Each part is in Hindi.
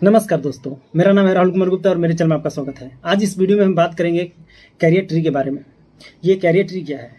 नमस्कार दोस्तों, मेरा नाम है राहुल कुमार गुप्ता और मेरे चैनल में आपका स्वागत है। आज इस वीडियो में हम बात करेंगे कैरियर ट्री के बारे में। ये कैरियर ट्री क्या है?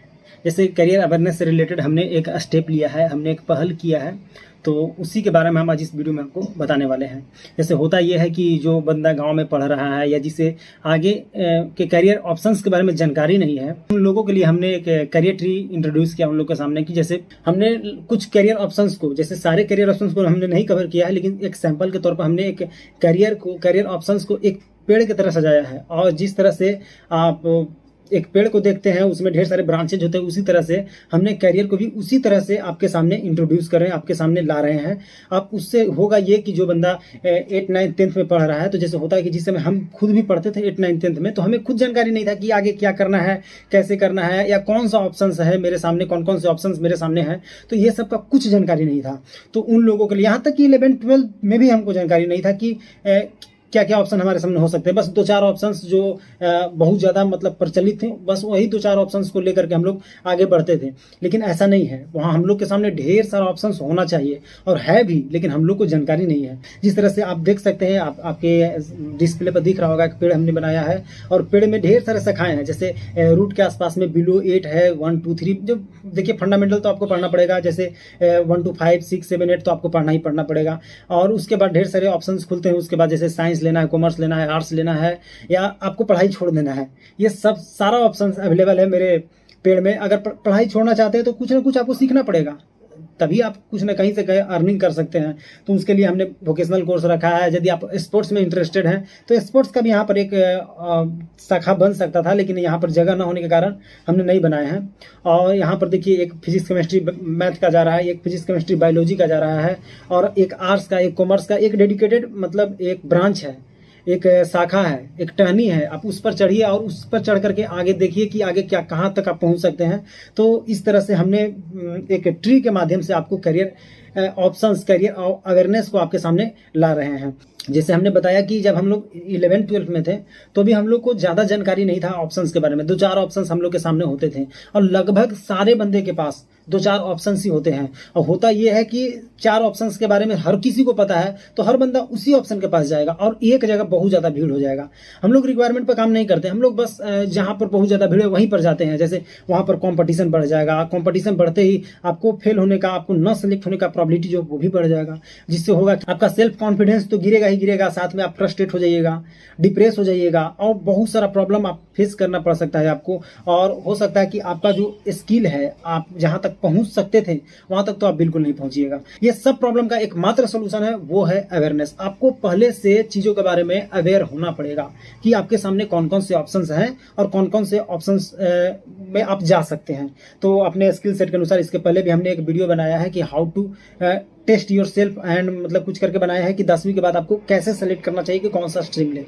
जैसे कैरियर अवेयरनेस से रिलेटेड हमने एक स्टेप लिया है, हमने एक पहल किया है, तो उसी के बारे में हम आज इस वीडियो में आपको बताने वाले हैं। जैसे होता ये है कि जो बंदा गांव में पढ़ रहा है या जिसे आगे के कैरियर ऑप्शंस के बारे में जानकारी नहीं है, उन लोगों के लिए हमने एक कैरियर ट्री इंट्रोड्यूस किया उन लोगों के सामने। कि जैसे हमने कुछ कैरियर ऑप्शंस को, जैसे सारे कैरियर ऑप्शंस को हमने नहीं कवर किया है, लेकिन एक सैंपल के तौर पर हमने एक कैरियर ऑप्शंस को एक पेड़ की तरह सजाया है। और जिस तरह से आप एक पेड़ को देखते हैं उसमें ढेर सारे ब्रांचेज होते हैं, उसी तरह से हमने कैरियर को भी उसी तरह से आपके सामने इंट्रोड्यूस कर रहे हैं, आपके सामने ला रहे हैं। अब उससे होगा ये कि जो बंदा 8, 9, 10th में पढ़ रहा है, तो जैसे होता है कि जिस समय हम खुद भी पढ़ते थे 8, 9, 10th में, तो हमें खुद जानकारी नहीं था कि आगे क्या करना है, कैसे करना है, या कौन सा ऑप्शन है मेरे सामने, कौन कौन से ऑप्शन मेरे सामने हैं। तो ये सब का कुछ जानकारी नहीं था। तो उन लोगों के लिए, यहाँ तक कि 11, 12 में भी हमको जानकारी नहीं था कि क्या क्या ऑप्शन हमारे सामने हो सकते हैं। बस 2-4 ऑप्शंस जो बहुत ज़्यादा मतलब प्रचलित थे, बस वही 2-4 ऑप्शंस को लेकर के हम लोग आगे बढ़ते थे। लेकिन ऐसा नहीं है, वहाँ हम लोग के सामने ढेर सारा ऑप्शंस होना चाहिए और है भी, लेकिन हम लोग को जानकारी नहीं है। जिस तरह से आप देख सकते हैं, आपके डिस्प्ले पर दिख रहा होगा, एक पेड़ हमने बनाया है और पेड़ में ढेर सारे शाखाएं हैं। जैसे रूट के आसपास में बिलो 8 है, 1, 2, 3। जो देखिए फंडामेंटल तो आपको पढ़ना पड़ेगा, जैसे 1 to 5, 6, 7, 8 तो आपको पढ़ना ही पढ़ना पड़ेगा। और उसके बाद ढेर सारे ऑप्शंस खुलते हैं। उसके बाद जैसे साइंस लेना है, कॉमर्स लेना है, आर्ट्स लेना है, या आपको पढ़ाई छोड़ देना है, ये सब सारा ऑप्शन अवेलेबल है मेरे पेड़ में। अगर पढ़ाई छोड़ना चाहते हैं तो कुछ ना कुछ आपको सीखना पड़ेगा, तभी आप कुछ ना कहीं से अर्निंग कर सकते हैं। तो उसके लिए हमने वोकेशनल कोर्स रखा है। यदि आप स्पोर्ट्स में इंटरेस्टेड हैं तो स्पोर्ट्स का भी यहाँ पर एक शाखा बन सकता था, लेकिन यहाँ पर जगह ना होने के कारण हमने नहीं बनाए हैं। और यहाँ पर देखिए, एक फिजिक्स केमिस्ट्री मैथ का जा रहा है, एक फिजिक्स केमिस्ट्री बायोलॉजी का जा रहा है, और एक आर्ट्स का, एक कॉमर्स का, एक डेडिकेटेड मतलब एक ब्रांच है, एक शाखा है, एक टहनी है। आप उस पर चढ़िए और उस पर चढ़ करके आगे देखिए कि आगे क्या, कहाँ तक आप पहुँच सकते हैं। तो इस तरह से हमने एक ट्री के माध्यम से आपको कैरियर ऑप्शंस, कैरियर अवेयरनेस को आपके सामने ला रहे हैं। जैसे हमने बताया कि जब हम लोग 11, 12 में थे तो भी हम लोग को ज़्यादा जानकारी नहीं था ऑप्शंस के बारे में। 2-4 ऑप्शंस हम लोग के सामने होते थे और लगभग सारे बंदे के पास 2-4 ऑप्शंस ही होते हैं। और होता यह है कि 4 ऑप्शंस के बारे में हर किसी को पता है, तो हर बंदा उसी ऑप्शन के पास जाएगा और एक जगह बहुत ज़्यादा भीड़ हो जाएगा। हम लोग रिक्वायरमेंट पर काम नहीं करते, हम लोग बस जहाँ पर बहुत ज़्यादा भीड़ है वहीं पर जाते हैं। जैसे वहाँ पर कॉम्पिटिशन बढ़ जाएगा, कॉम्पिटिशन बढ़ते ही आपको फेल होने का, आपको न सेलेक्ट होने का प्रॉबिलिटी जो वो भी बढ़ जाएगा, जिससे होगा कि आपका सेल्फ कॉन्फिडेंस तो गिरेगा ही गिरेगा, साथ में आप फ्रस्ट्रेट हो जाइएगा, डिप्रेस हो जाइएगा, और बहुत सारा प्रॉब्लम आप फेस करना पड़ सकता है आपको। और हो सकता है कि आपका जो स्किल है, आप जहाँ तक पहुँच सकते थे वहां तक तो आप बिल्कुल नहीं पहुंचिएगा। ये सब प्रॉब्लम का एकमात्र सोल्यूशन है, वो है अवेयरनेस। आपको पहले से चीजों के बारे में अवेयर होना पड़ेगा कि आपके सामने कौन कौन से ऑप्शंस हैं और कौन कौन से ऑप्शंस में आप जा सकते हैं। तो अपने स्किल सेट के अनुसार, इसके पहले भी हमने एक वीडियो बनाया है कि how to test yourself and मतलब कुछ करके बनाया है कि 10वीं के बाद आपको कैसे सेलेक्ट करना चाहिए कि कौन सा स्ट्रीम ले।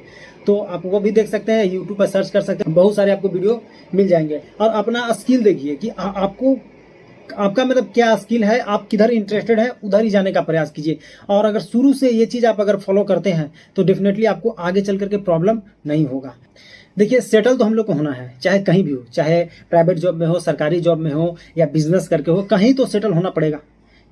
तो आप वो भी देख सकते हैं, यूट्यूब पर सर्च कर सकते हैं, बहुत सारे आपको वीडियो मिल जाएंगे। और अपना स्किल देखिए कि आपको, आपका मतलब क्या स्किल है, आप किधर इंटरेस्टेड है, उधर ही जाने का प्रयास कीजिए। और अगर शुरू से ये चीज़ आप अगर फॉलो करते हैं तो डेफिनेटली आपको आगे चल करके प्रॉब्लम नहीं होगा। देखिए, सेटल तो हम लोग को होना है, चाहे कहीं भी हो, चाहे प्राइवेट जॉब में हो, सरकारी जॉब में हो, या बिजनेस करके हो, कहीं तो सेटल होना पड़ेगा।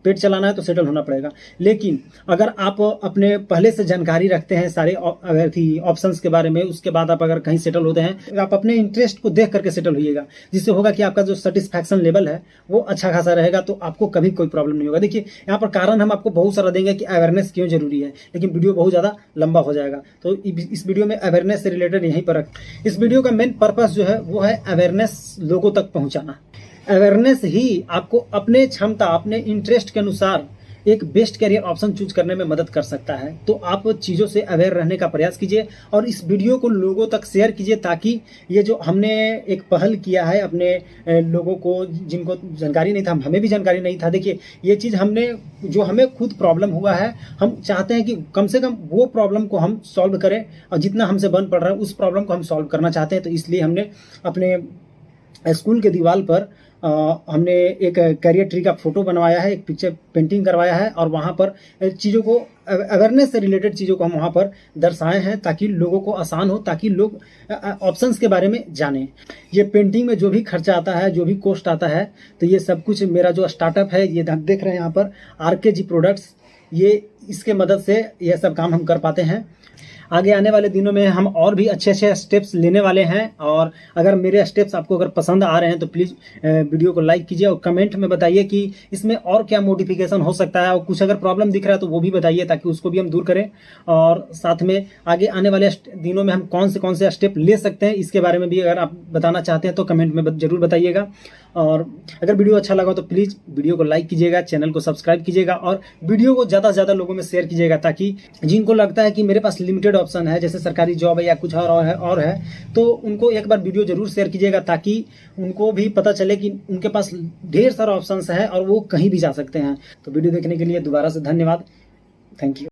पेट चलाना है तो सेटल होना पड़ेगा। लेकिन अगर आप अपने पहले से जानकारी रखते हैं सारे ऑप्शंस के बारे में, उसके बाद आप अगर कहीं सेटल होते हैं, आप अपने इंटरेस्ट को देख करके सेटल होइएगा, जिससे होगा कि आपका जो सेटिस्फैक्शन लेवल है वो अच्छा खासा रहेगा, तो आपको कभी कोई प्रॉब्लम नहीं होगा। देखिए, यहाँ पर कारण हम आपको बहुत सारा देंगे कि अवेयरनेस क्यों जरूरी है, लेकिन वीडियो बहुत ज़्यादा लंबा हो जाएगा। तो इस वीडियो में अवेयरनेस से रिलेटेड यहीं पर इस वीडियो का मेन पर्पस जो है वो है अवेयरनेस लोगों तक पहुँचाना। अवेयरनेस ही आपको अपने क्षमता, अपने इंटरेस्ट के अनुसार एक बेस्ट कैरियर ऑप्शन चूज करने में मदद कर सकता है। तो आप चीज़ों से अवेयर रहने का प्रयास कीजिए और इस वीडियो को लोगों तक शेयर कीजिए, ताकि ये जो हमने एक पहल किया है अपने लोगों को, जिनको जानकारी नहीं था, हमें भी जानकारी नहीं था। देखिए, ये चीज़ हमने, जो हमें खुद प्रॉब्लम हुआ है, हम चाहते हैं कि कम से कम वो प्रॉब्लम को हम सॉल्व करें, और जितना हमसे बन पड़ रहा है उस प्रॉब्लम को हम सॉल्व करना चाहते हैं। तो इसलिए हमने अपने स्कूल के दीवार पर हमने एक कैरियर ट्री का फोटो बनवाया है, एक पिक्चर पेंटिंग करवाया है, और वहाँ पर चीज़ों को, अवेयरनेस से रिलेटेड चीज़ों को हम वहाँ पर दर्शाए हैं, ताकि लोगों को आसान हो, ताकि लोग ऑप्शंस के बारे में जानें। ये पेंटिंग में जो भी खर्चा आता है, जो भी कॉस्ट आता है, तो ये सब कुछ मेरा जो स्टार्टअप है, ये देख रहे हैं यहाँ पर RKG प्रोडक्ट्स, ये इसके मदद से यह सब काम हम कर पाते हैं। आगे आने वाले दिनों में हम और भी अच्छे अच्छे स्टेप्स लेने वाले हैं, और अगर मेरे स्टेप्स आपको अगर पसंद आ रहे हैं तो प्लीज़ वीडियो को लाइक कीजिए और कमेंट में बताइए कि इसमें और क्या मॉडिफिकेशन हो सकता है, और कुछ अगर प्रॉब्लम दिख रहा है तो वो भी बताइए ताकि उसको भी हम दूर करें। और साथ में आगे आने वाले दिनों में हम कौन से स्टेप ले सकते हैं इसके बारे में भी अगर आप बताना चाहते हैं तो कमेंट में जरूर बताइएगा। और अगर वीडियो अच्छा लगा तो प्लीज़ वीडियो को लाइक कीजिएगा, चैनल को सब्सक्राइब कीजिएगा और वीडियो को ज़्यादा से ज़्यादा लोगों में शेयर कीजिएगा, ताकि जिनको लगता है कि मेरे पास लिमिटेड ऑप्शन है, जैसे सरकारी जॉब है या कुछ और है, तो उनको एक बार वीडियो जरूर शेयर कीजिएगा ताकि उनको भी पता चले कि उनके पास ढेर सारा ऑप्शंस है और वो कहीं भी जा सकते हैं। तो वीडियो देखने के लिए दोबारा से धन्यवाद। Thank you.